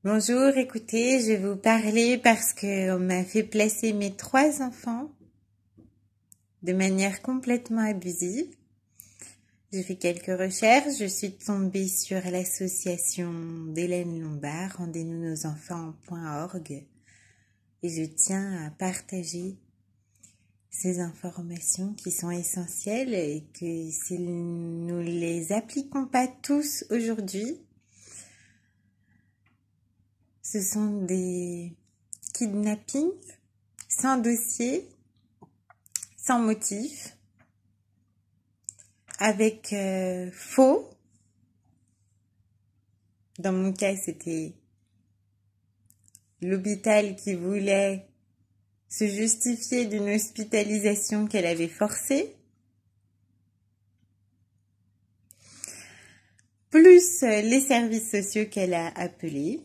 Bonjour, écoutez, je vais vous parler parce que on m'a fait placer mes 3 enfants de manière complètement abusive. J'ai fait quelques recherches, je suis tombée sur l'association d'Hélène Lombard, rendez-nous nos enfants.org, et je tiens à partager ces informations qui sont essentielles et que si nous les appliquons pas tous aujourd'hui, ce sont des kidnappings sans dossier, sans motif, avec faux. Dans mon cas, c'était l'hôpital qui voulait se justifier d'une hospitalisation qu'elle avait forcée, plus les services sociaux qu'elle a appelés,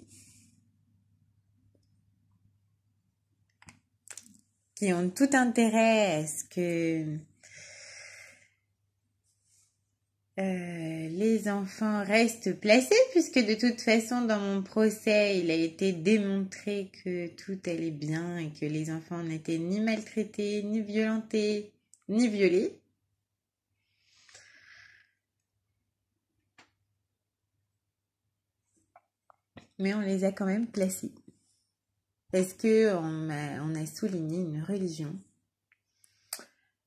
qui ont tout intérêt à ce que les enfants restent placés, puisque de toute façon, dans mon procès, il a été démontré que tout allait bien et que les enfants n'étaient ni maltraités, ni violentés, ni violés. Mais on les a quand même placés. Parce que on a souligné une religion.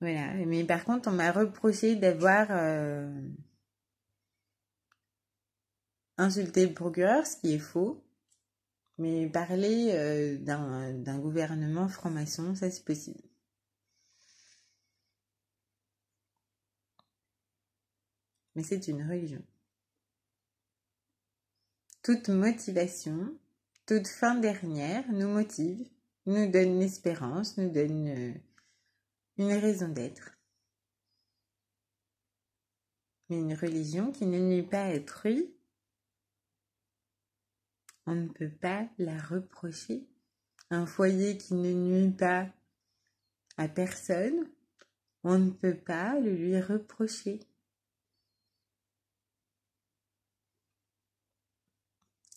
Voilà. Mais par contre, on m'a reproché d'avoir insulté le procureur, ce qui est faux. Mais parler d'un gouvernement franc-maçon, ça c'est possible. Mais c'est une religion. Toute motivation, toute fin dernière nous motive, nous donne l'espérance, nous donne une raison d'être. Mais une religion qui ne nuit pas à autrui, on ne peut pas la reprocher. Un foyer qui ne nuit pas à personne, on ne peut pas le lui reprocher.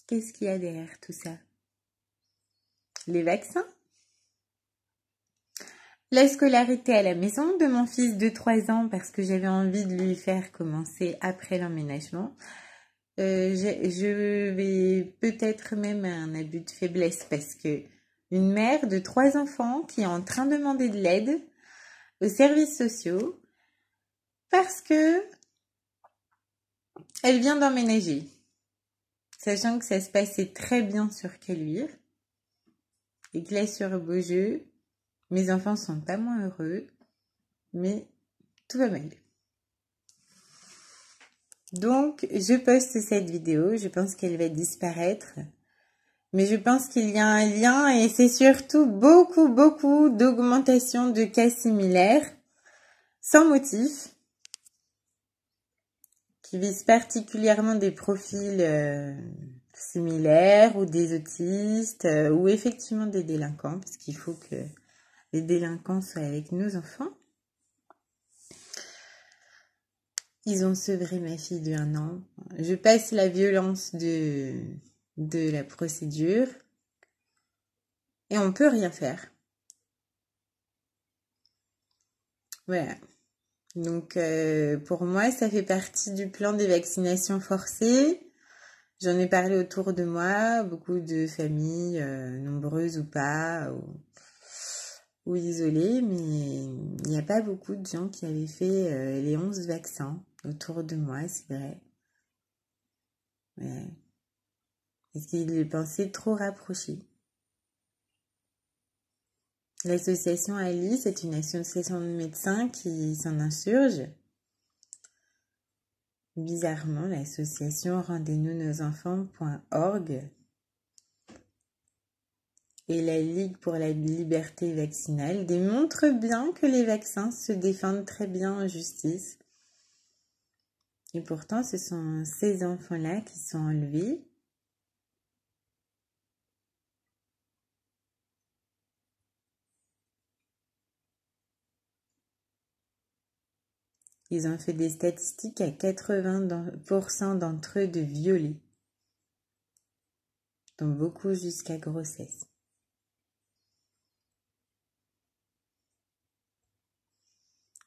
Qu'est-ce qu'il y a derrière tout ça? Les vaccins? La scolarité à la maison de mon fils de 3 ans parce que j'avais envie de lui faire commencer après l'emménagement. Je vais peut-être même à un abus de faiblesse parce que une mère de 3 enfants qui est en train de demander de l'aide aux services sociaux parce que elle vient d'emménager, sachant que ça se passait très bien sur Caluire et que là sur Beaujeu, mes enfants sont pas moins heureux, mais tout va mal. Donc, je poste cette vidéo, je pense qu'elle va disparaître. Mais je pense qu'il y a un lien et c'est surtout beaucoup d'augmentation de cas similaires, sans motif, qui visent particulièrement des profils similaires ou des autistes ou effectivement des délinquants, parce qu'il faut que les délinquants soient avec nos enfants. Ils ont sevré ma fille de 1 an. Je passe la violence de la procédure et on peut rien faire. Voilà. Donc pour moi, ça fait partie du plan des vaccinations forcées. J'en ai parlé autour de moi, beaucoup de familles, nombreuses ou pas, ou isolées, mais il n'y a pas beaucoup de gens qui avaient fait les 11 vaccins autour de moi, c'est vrai. Ouais. Parce qu'ils les pensaient trop rapprochés. L'association Alice est une association de médecins qui s'en insurge. Bizarrement, l'association rendez-nous nos enfants.org et la Ligue pour la liberté vaccinale démontrent bien que les vaccins se défendent très bien en justice. Et pourtant, ce sont ces enfants-là qui sont enlevés. Ils ont fait des statistiques à 80% d'entre eux de violés. donc beaucoup jusqu'à grossesse.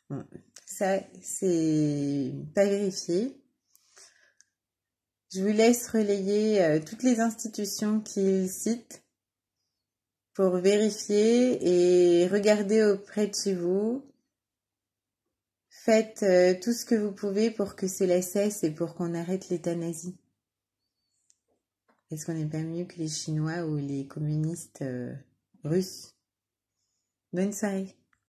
Bon, ça, c'est pas vérifié. Je vous laisse relayer toutes les institutions qu'il cite pour vérifier et regarder auprès de chez vous. Faites tout ce que vous pouvez pour que cela cesse et pour qu'on arrête l'euthanasie. Est-ce qu'on n'est pas mieux que les Chinois ou les communistes russes? Bonne soirée.